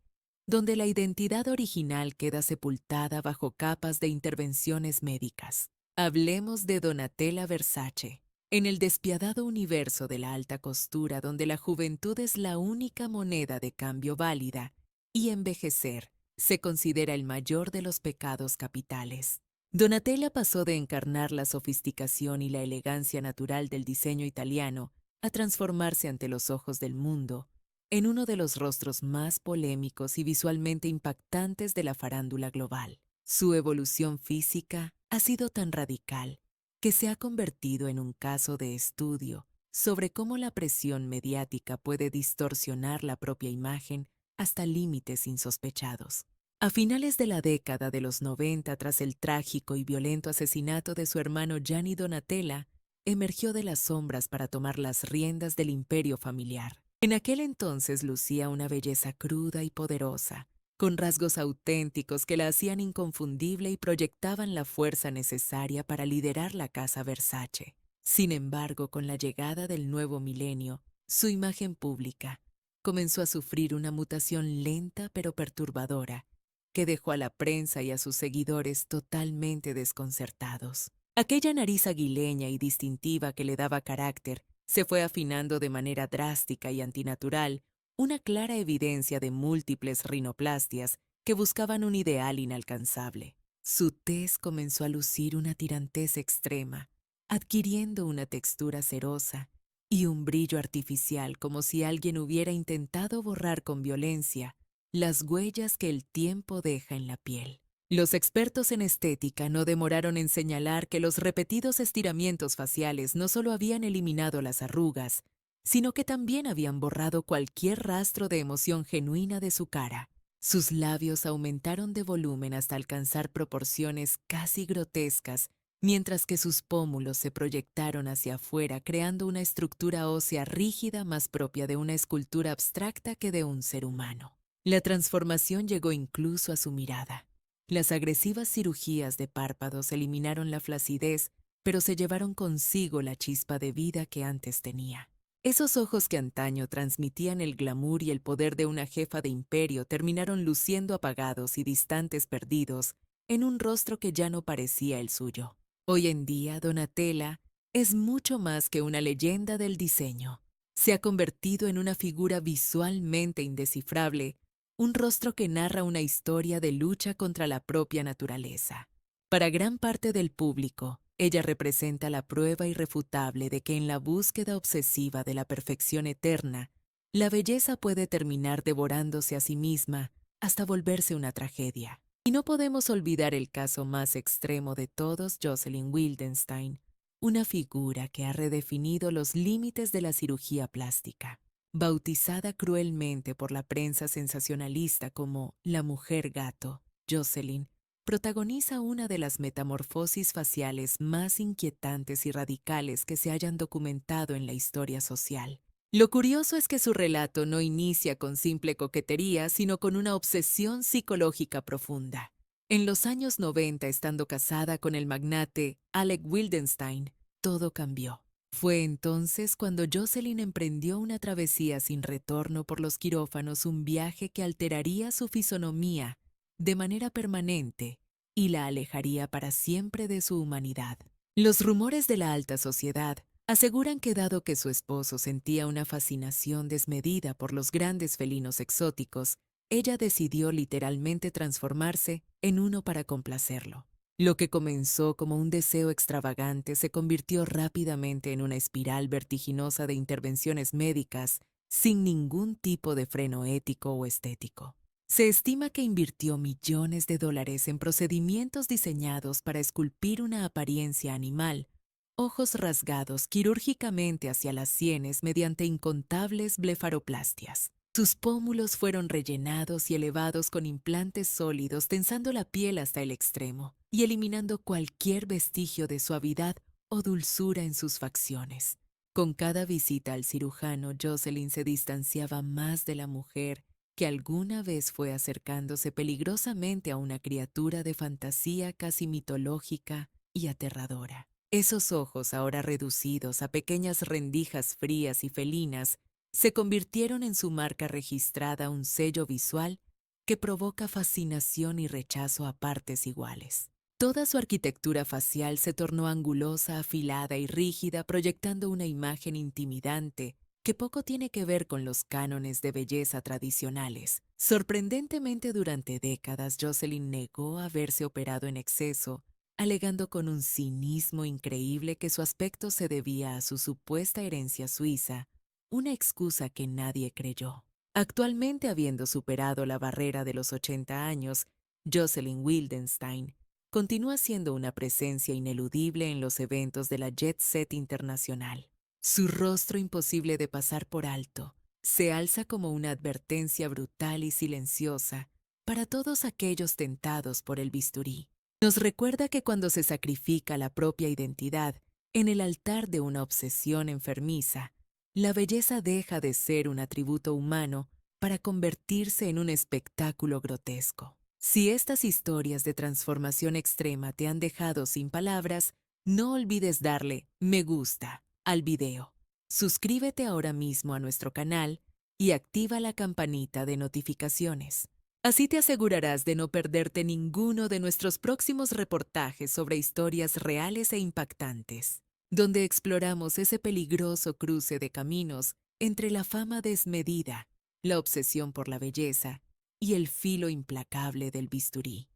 donde la identidad original queda sepultada bajo capas de intervenciones médicas. Hablemos de Donatella Versace. En el despiadado universo de la alta costura, donde la juventud es la única moneda de cambio válida y envejecer se considera el mayor de los pecados capitales. Donatella pasó de encarnar la sofisticación y la elegancia natural del diseño italiano a transformarse ante los ojos del mundo en uno de los rostros más polémicos y visualmente impactantes de la farándula global. Su evolución física ha sido tan radical que se ha convertido en un caso de estudio sobre cómo la presión mediática puede distorsionar la propia imagen hasta límites insospechados. A finales de la década de los 90, tras el trágico y violento asesinato de su hermano Gianni Donatella, emergió de las sombras para tomar las riendas del imperio familiar. En aquel entonces lucía una belleza cruda y poderosa, con rasgos auténticos que la hacían inconfundible y proyectaban la fuerza necesaria para liderar la casa Versace. Sin embargo, con la llegada del nuevo milenio, su imagen pública comenzó a sufrir una mutación lenta pero perturbadora, que dejó a la prensa y a sus seguidores totalmente desconcertados. Aquella nariz aguileña y distintiva que le daba carácter se fue afinando de manera drástica y antinatural, una clara evidencia de múltiples rinoplastias que buscaban un ideal inalcanzable. Su tez comenzó a lucir una tirantez extrema, adquiriendo una textura cerosa y un brillo artificial como si alguien hubiera intentado borrar con violencia las huellas que el tiempo deja en la piel. Los expertos en estética no demoraron en señalar que los repetidos estiramientos faciales no solo habían eliminado las arrugas, sino que también habían borrado cualquier rastro de emoción genuina de su cara. Sus labios aumentaron de volumen hasta alcanzar proporciones casi grotescas, mientras que sus pómulos se proyectaron hacia afuera, creando una estructura ósea rígida más propia de una escultura abstracta que de un ser humano. La transformación llegó incluso a su mirada. Las agresivas cirugías de párpados eliminaron la flacidez, pero se llevaron consigo la chispa de vida que antes tenía. Esos ojos que antaño transmitían el glamour y el poder de una jefa de imperio terminaron luciendo apagados y distantes, perdidos en un rostro que ya no parecía el suyo. Hoy en día, Donatella es mucho más que una leyenda del diseño. Se ha convertido en una figura visualmente indescifrable, un rostro que narra una historia de lucha contra la propia naturaleza. Para gran parte del público, ella representa la prueba irrefutable de que en la búsqueda obsesiva de la perfección eterna, la belleza puede terminar devorándose a sí misma hasta volverse una tragedia. Y no podemos olvidar el caso más extremo de todos, Jocelyn Wildenstein, una figura que ha redefinido los límites de la cirugía plástica. Bautizada cruelmente por la prensa sensacionalista como la mujer gato, Jocelyn protagoniza una de las metamorfosis faciales más inquietantes y radicales que se hayan documentado en la historia social. Lo curioso es que su relato no inicia con simple coquetería, sino con una obsesión psicológica profunda. En los años 90, estando casada con el magnate Alec Wildenstein, todo cambió. Fue entonces cuando Jocelyn emprendió una travesía sin retorno por los quirófanos, un viaje que alteraría su fisonomía de manera permanente y la alejaría para siempre de su humanidad. Los rumores de la alta sociedad aseguran que dado que su esposo sentía una fascinación desmedida por los grandes felinos exóticos, ella decidió literalmente transformarse en uno para complacerlo. Lo que comenzó como un deseo extravagante se convirtió rápidamente en una espiral vertiginosa de intervenciones médicas sin ningún tipo de freno ético o estético. Se estima que invirtió millones de dólares en procedimientos diseñados para esculpir una apariencia animal, ojos rasgados quirúrgicamente hacia las sienes mediante incontables blefaroplastias. Sus pómulos fueron rellenados y elevados con implantes sólidos, tensando la piel hasta el extremo y eliminando cualquier vestigio de suavidad o dulzura en sus facciones. Con cada visita al cirujano, Jocelyn se distanciaba más de la mujer que alguna vez fue acercándose peligrosamente a una criatura de fantasía casi mitológica y aterradora. Esos ojos, ahora reducidos a pequeñas rendijas frías y felinas, se convirtieron en su marca registrada, un sello visual que provoca fascinación y rechazo a partes iguales. Toda su arquitectura facial se tornó angulosa, afilada y rígida, proyectando una imagen intimidante que poco tiene que ver con los cánones de belleza tradicionales. Sorprendentemente, durante décadas, Jocelyn negó haberse operado en exceso, alegando con un cinismo increíble que su aspecto se debía a su supuesta herencia suiza, una excusa que nadie creyó. Actualmente, habiendo superado la barrera de los 80 años, Jocelyn Wildenstein continúa siendo una presencia ineludible en los eventos de la Jet Set internacional. Su rostro, imposible de pasar por alto, se alza como una advertencia brutal y silenciosa para todos aquellos tentados por el bisturí. Nos recuerda que cuando se sacrifica la propia identidad en el altar de una obsesión enfermiza, la belleza deja de ser un atributo humano para convertirse en un espectáculo grotesco. Si estas historias de transformación extrema te han dejado sin palabras, no olvides darle me gusta al video. Suscríbete ahora mismo a nuestro canal y activa la campanita de notificaciones. Así te asegurarás de no perderte ninguno de nuestros próximos reportajes sobre historias reales e impactantes, donde exploramos ese peligroso cruce de caminos entre la fama desmedida, la obsesión por la belleza y el filo implacable del bisturí.